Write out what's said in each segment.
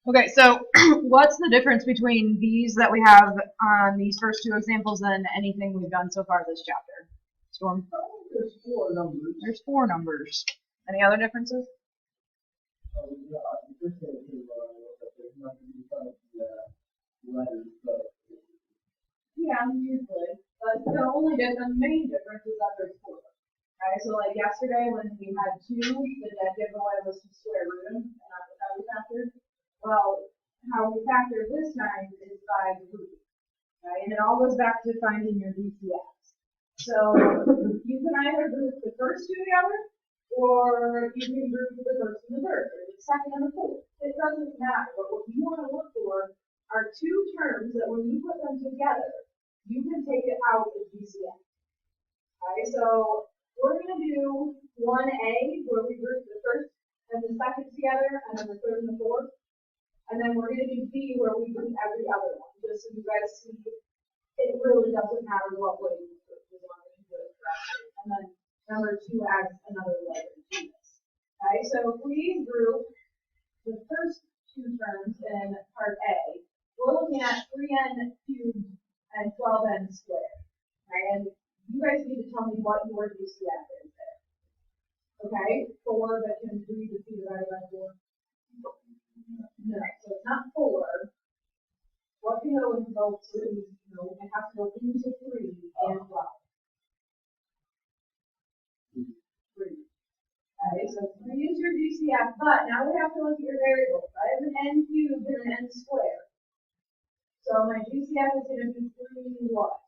Okay, so what's the difference between these that we have on these first two examples and anything we've done so far this chapter? Storm? There's four numbers. There's four numbers. Any other differences? Yeah, usually. But the main difference is that there's four. Okay, so like yesterday when we had two, the dead giveaway was to square root them, and that's how we factored. Well, how we factor this time is by group. Okay, and it all goes back to finding your DCFs. So you can either group the first two together, or you can group the first and the third, or the second and the fourth. It doesn't matter. But what you want to look for are two terms that when you put them together, you can take it out of DCF. Okay, so we're going to do 1A, where we group the first and the second together, and then the third and the fourth. And then we're going to do B, where we group every other one, just so you guys see it really doesn't matter what way you group, as long as you do it correctly. And then number 2 adds another letter to this. Okay, so if we group the first two terms in part A, we're looking at 3n cubed and 12n squared. Okay, and you guys need to tell me what your DCF is there. Okay, 4 that can 3 to 2 divided by 4. No, so it's not 4. What can go into both cities? No, it has to go into 3 and 12. 3. Okay, so 3 is your DCF, but now we have to look at your variables. I have an n cubed and an n squared. So my DCF is going to be 3 what?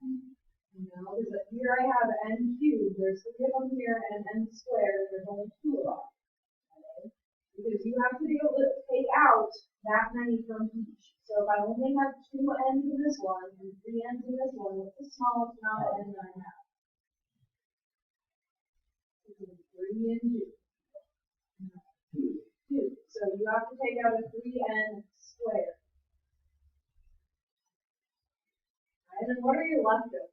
Because here I have n cubed, there's 3 of them here, and n squared, there's only 2 of them. Okay? Because you have to be able to take out that many from each. So if I only have 2 n's in this one and 3 n's in this one, what's the smallest amount of n that I have? 3 and 2. 2. So you have to take out a 3n squared. And then what are your leftovers?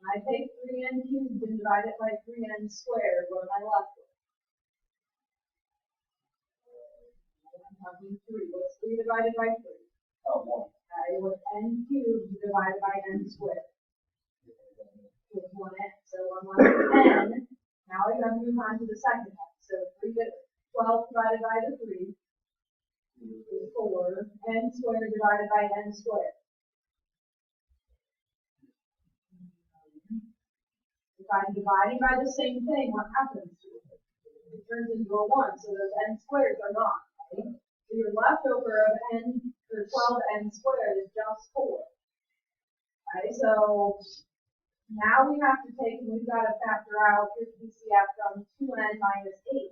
When I take 3n cubed and divide it by 3n squared, what am I left with? I'm talking 3. What's 3 divided by 3? 1. Okay, what's n cubed divided by n squared? With 1n. So 1 left with n. Now we have to move on to the second one. So 12 divided by the 3. 4, n squared divided by n squared. If I'm dividing by the same thing, what happens to it? It turns into a 1, so those n squareds are gone, right? So your leftover of n, or 12n squared is just 4. Right, so now we have to take, and we've got to factor out your DCF from 2n minus 8.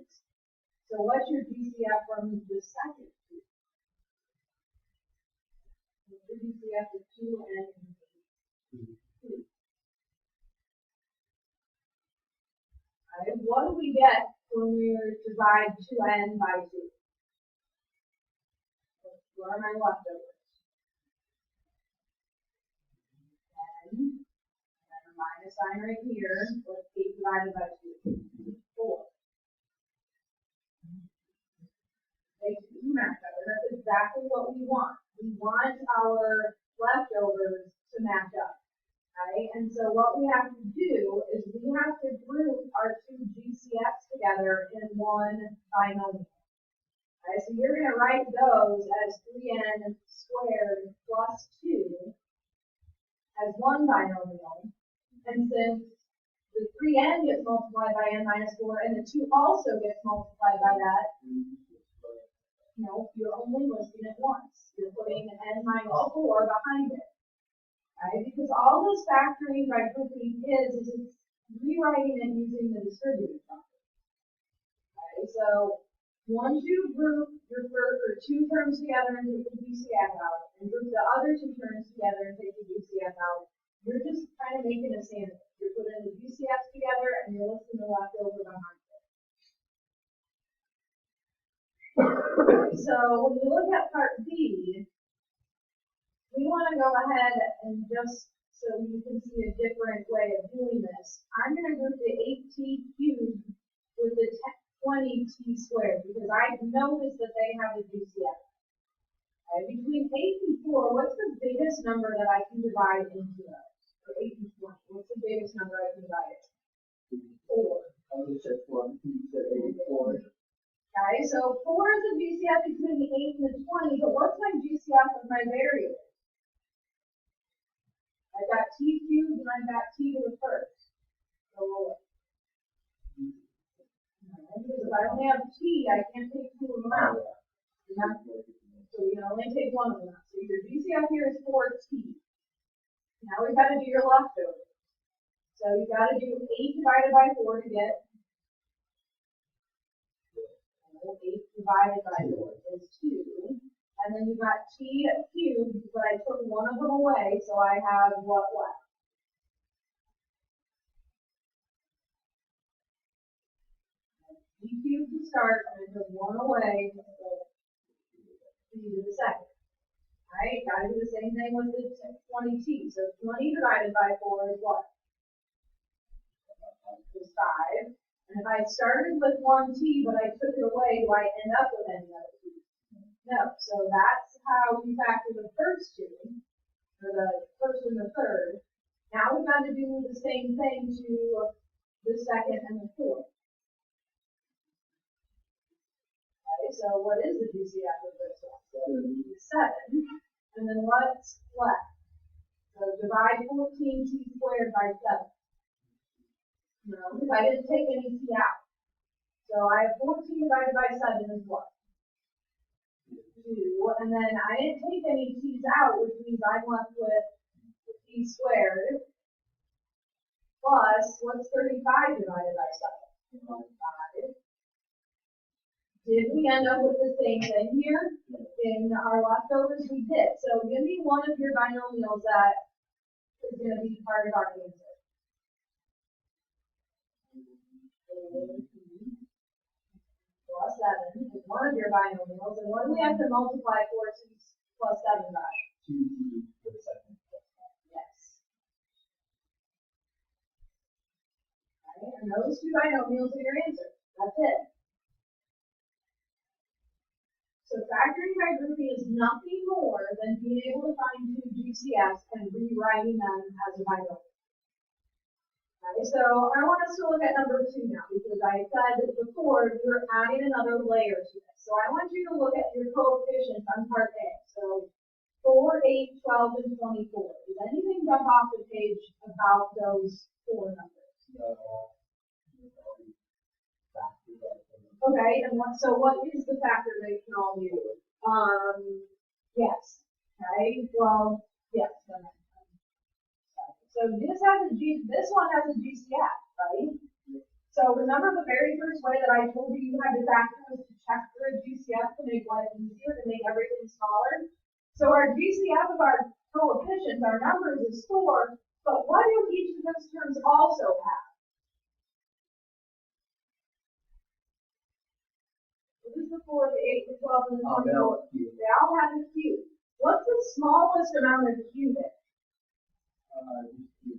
So what's your DCF from the second? Your DCF is 2n and 8. Right, what do we get when we divide 2n by 2? What are my leftovers? N, and a minus sign right here. What's 8 divided by 2? 4. Make 2 match up. That's exactly what we want. We want our leftovers to match up. Right? And so what we have to do is we have to group our 2 GCFs together in one binomial. Right? So you're going to write those as 3n squared plus 2 as one binomial. And since the 3n gets multiplied by n minus 4 and the 2 also gets multiplied by that, no, you're only listing it once. You're putting an n minus 4 behind it. Right? Because all this factoring by grouping is it's rewriting and using the distributive function. Okay, so once you group your first or 2 terms together and take the DCF out, and group the other 2 terms together and take the DCF out, you're just kind of making a sandwich. You're putting the DCFs together and you're listing the leftover behind it. So when you look at part B, we want to go ahead and just so you can see a different way of doing this. I'm going to group the 8t cubed with the 20t squared, because I noticed that they have a GCF. Okay, between 8 and 4, what's the biggest number that I can divide into those? Or 8 and 20, what's the biggest number I can divide it? 4. I would have said 1, you said 8, 4. Okay, so 4 is a GCF between the 8 and the 20, but what's my GCF of my variable? I've got t cubed and I've got t to the first. So, because if I only have t, I can't take 2 of them out. So you can only take 1 of them out. So your GCF here is 4t. Now we've got to do your leftover. So you've got to do 8 divided by 4 to get 8 divided by 4 is 2. And then you've got t cubed, but I took 1 of them away, so I have what left? T cubed to start, and I took 1 away, so t to the second. Alright, gotta do the same thing with the 20t. So 20 divided by 4 is what? Is 5. And if I started with 1t, but I took it away, do I end up with any other t? No. So that's how we factor the first two, or the first and the third. Now we've got to do the same thing to the second and the fourth. Okay, so what is the GCF of this one? 7. And then what's left? So divide 14t squared by 7. No, because I didn't take any t out. So I have 14 divided by 7 is what? 2. And then I didn't take any t's out, which means I'm left with t squared plus, what's 35 divided by 7? 5. Did we end up with the same thing here in our leftovers? We did. So give me one of your binomials that is going to be part of our answer. Plus 7 is one of your binomials, and what do we have to multiply 4t plus 7 by? 2t for the second. Yes. Okay, and those two binomials are your answer. That's it. So factoring by grouping is nothing more than being able to find two GCFs and rewriting them as a binomial. Okay, so I want us to look at number 2 now, because I said before we were adding another layer to this. So I want you to look at your coefficients on part A. So 4, 8, 12, and 24. Does anything jump off the page about those 4 numbers? Okay, and what is the factor they can all do? Yes. Okay, well, yes. So this one has a GCF, right? So remember the very first way that I told you had to factor was to check for a GCF to make life easier, to make everything smaller. So our GCF of our coefficients, our numbers is 4, but what do each of those terms also have? This is the 4, the 8, the 12, and the 24. They all have a Q. What's the smallest amount of Q there?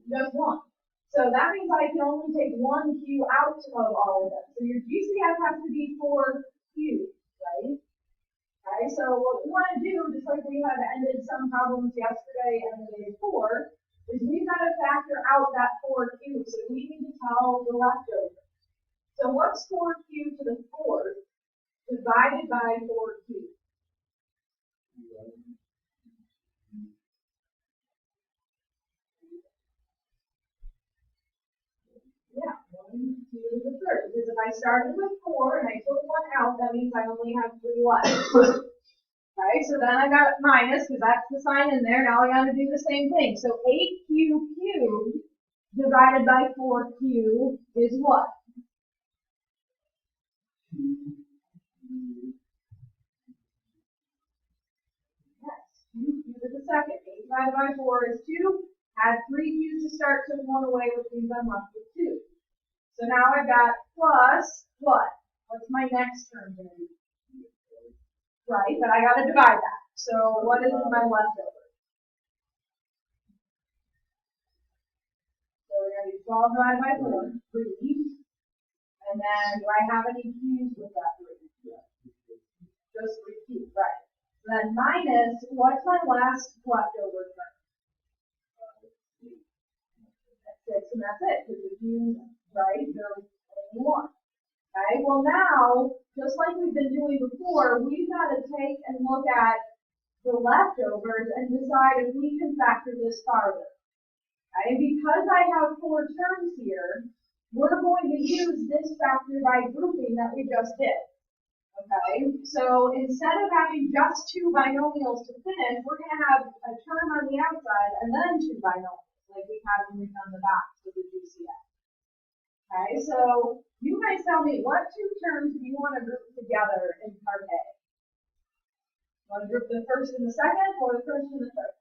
Just 1. So that means I can only take 1 Q out of all of them. So your GCF has to be 4 Q, right? Okay, so what we want to do, just like we had ended some problems yesterday and the day before, is we've got to factor out that 4 Q. So we need to tell the leftover. So what's 4 Q to the 4th divided by 4 Q? Yeah, 1 to the 3rd. Because if I started with 4 and I took 1 out, that means I only have 3 left. Okay, so then I got minus, because that's the sign in there. Now I got to do the same thing. So 8q cubed divided by 4q is what? Yes, 2q to the second. 8 divided by 4 is 2. Add 3 q's to start, took 1 away, which means I'm left with 2. So now I've got plus what? What's my next term going to be? Right, but I got to divide that. So what is my leftover? So we're going to do 12 divided by 4, 3. And then, do I have any q's with that 3? Yeah. Just 3 q's, right. Then minus, what's my last leftover term? That's 6, and that's it, because the q's, right, there's only 1. Okay, well now, just like we've been doing before, we've got to take and look at the leftovers and decide if we can factor this farther. Okay, and because I have 4 terms here, we're going to use this factor by grouping that we just did. Okay, so instead of having just 2 binomials to finish, we're going to have a term on the outside and then 2 binomials, like we had when we've done the box with the GCF. Okay, so you guys tell me, what 2 terms do you want to group together in part A? Want to group the first and the second, or the first and the third?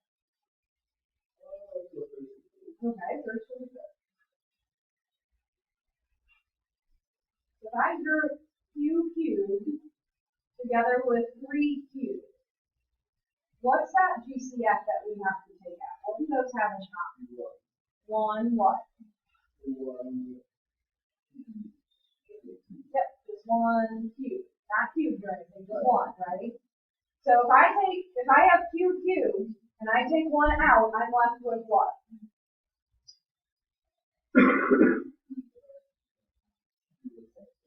Okay, first and the third. If I group q cubed together with 3 cubed, what's that GCF that we have to take out? What do those have in common? 1 what? 1. Yep, just 1 cubed. Not cubed or anything, just 1, right? So if I have q cubed and I take 1 out, I'm left with what?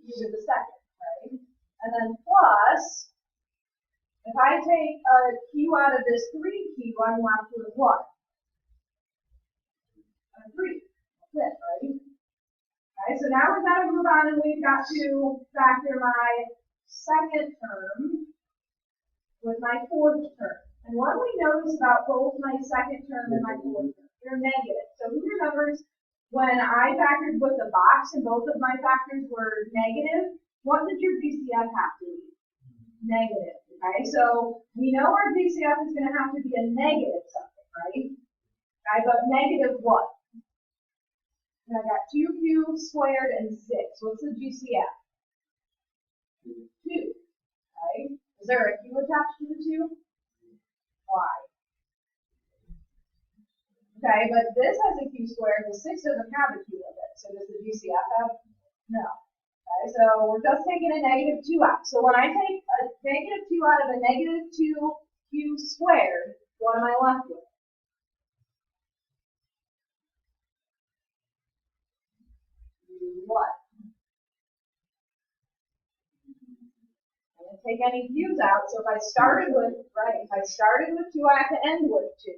With the second, right? And then plus, if I take a q out of this 3q, I'm left with what? A 3. That's it, right? Okay, so now we've got to move on and we've got to factor my second term with my 4th term. And what do we notice about both my second term and my 4th term? They're negative. So who remembers when I factored with the box and both of my factors were negative? What did your GCF have to be? Negative. Okay, so we know our GCF is going to have to be a negative something, right? Okay, but negative what? And I got 2q squared and 6. What's the GCF? 2. Okay. Is there a q attached to the 2? Why? Okay, but this has a q squared. The 6 doesn't have a q with it. So does the GCF have? No. Okay, so we're just taking a negative 2 out. So when I take a negative 2 out of a negative 2q squared, what am I left with? What? I didn't take any q's out, so if I started with 2, I have to end with 2.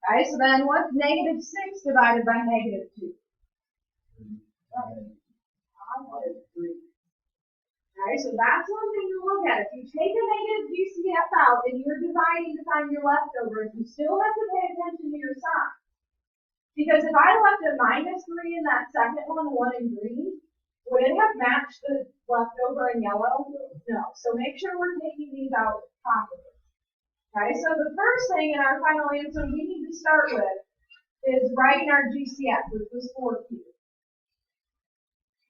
Okay, so then what's negative 6 divided by negative 2? Okay, so that's one thing to look at. If you take a negative GCF out and you're dividing to find your leftovers, you still have to pay attention to your sign. Because if I left a -3 in that second one, 1 in green, would it have matched the leftover in yellow? No. So make sure we're taking these out properly. Okay, so the first thing in our final answer we need to start with is writing our GCF, which was 4q.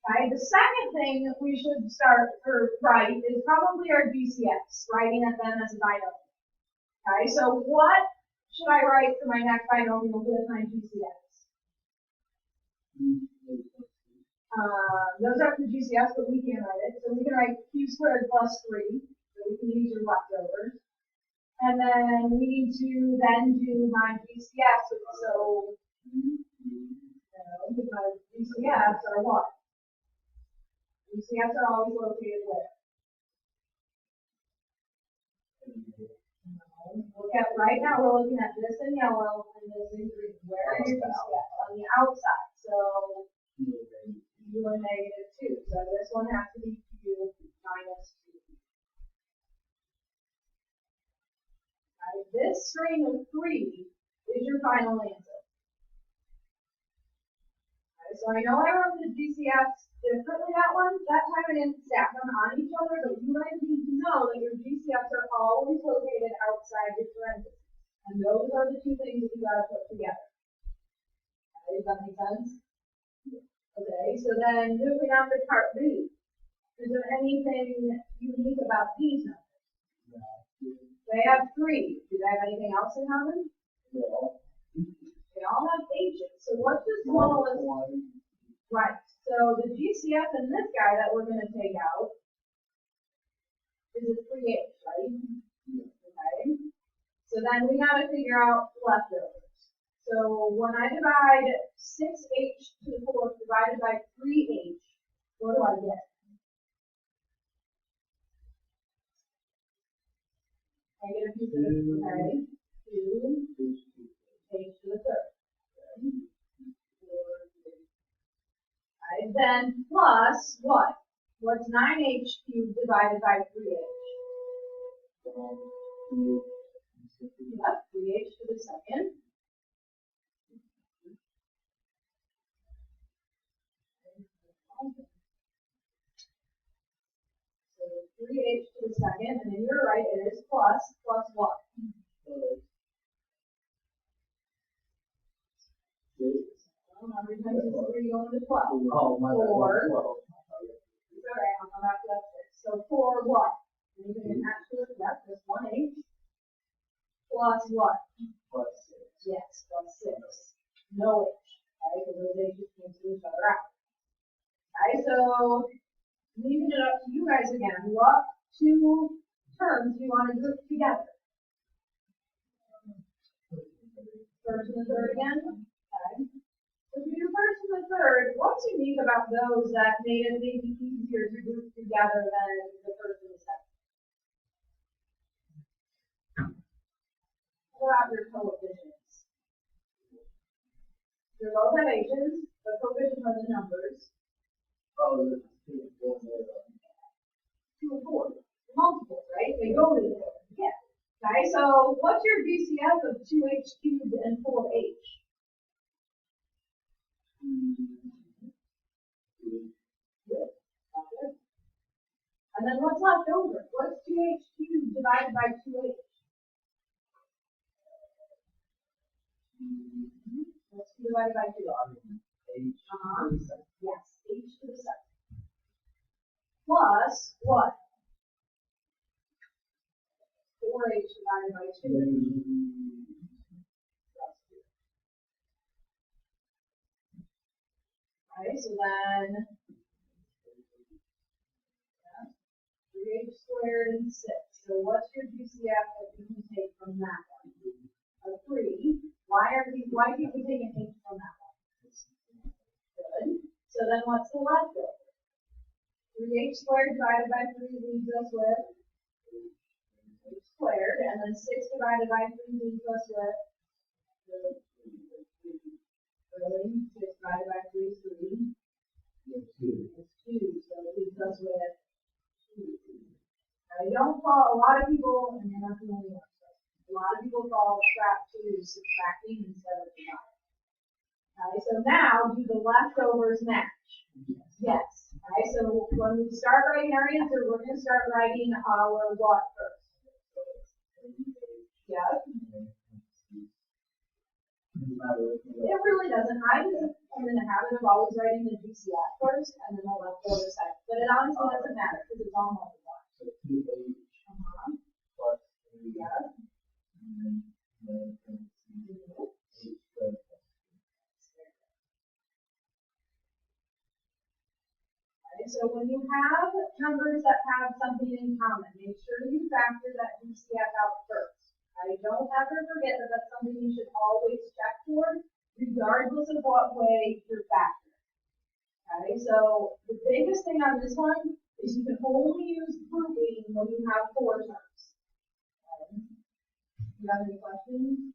Okay, the second thing that we should start or write is probably our GCFs, writing at them as a binomial. Okay, so what should I write for my next binomial with my GCFs? Those aren't the GCFs, but we can write it. So we can write q squared plus 3, so we can use your leftovers. And then we need to then do my GCFs, so my GCFs are what? GCFs are always located where? Look at right now we're looking at this in yellow and this in green. Where are your GCFs? On the outside. So u and -2. So this one has to be q minus 2. Right, this string of 3 is your final answer. Right, so I know I wrote the GCFs differently that time I didn't stack them on each other, but you guys need to know that your GCFs are always located outside your parentheses. And those are the 2 things that you gotta put together. Okay, does that make sense? Okay, so then moving on to part B. Is there anything unique about these numbers? They have 3. Do they have anything else in common? No. They all have H's. So what's the smallest? Right. So the GCF in this guy that we're going to take out is a 3H, right? Okay. So then we got to figure out leftovers. So when I divide 6H to the 4th divided by 3H, what do I get? I get a piece of this, okay? 2H to the 3rd. Then plus what? What's 9H cubed divided by 3H? Yep, 3H to the 2nd. So 3H to the 2nd, and then you're right, it is plus what? Every time it's 3 going to 12. Oh, my bad. 4. 12. It's alright, I'll come back to that 6. So 4 what? Anything attached to it? Yep, just 1H. Plus what? Plus 6. Yes, plus 6. No H. Okay, because those H's cancel each other out. Okay, so leaving it up to you guys again. What two terms do you want to group together? First and the third again? Okay. If you do first and the third, what's unique about those that made it maybe easier to group together than the first and the second? What about your coefficients? They both have H's, but coefficients are the numbers. Oh, this is 2 and 4. 2 and 4. Multiples, right? They go to the 4. Yeah. Okay, so what's your GCF of 2H cubed and 4H? Good. And then what's left over? What's 2H cubed divided by 2H? What's 2 divided by 2? H. Yes, H to the 2nd. Plus what? 4H divided by 2. Right, so then 3H squared and 6. So what's your GCF that you can take from that one? A 3. Why can't we take an H from that one? Good. So then what's the leftover? 3H squared divided by 3 leaves us with H squared, and then 6 divided by 3 leaves us with 6 divided by 3 is 3. It's 2. So it leaves us with 2. Now you don't call a lot of people, and you're not the only one. A lot of people call scrap 2 subtracting instead of dividing. Okay, so now do the leftovers match? Yes. Okay, so when we start writing our answer, we're going to start writing our what first? Yep. It really doesn't. I'm in the habit of always writing the GCF first and then the leftovers second. But it honestly doesn't matter because it's all multiplied. So 2H plus 3. Yeah. And then H squared. So when you have numbers that have something in common, make sure you factor that GCF out first. Don't ever forget that that's something you should always check for, regardless of what way you're factoring. Okay, so the biggest thing on this one is you can only use grouping when you have 4 terms. Okay. Do you have any questions?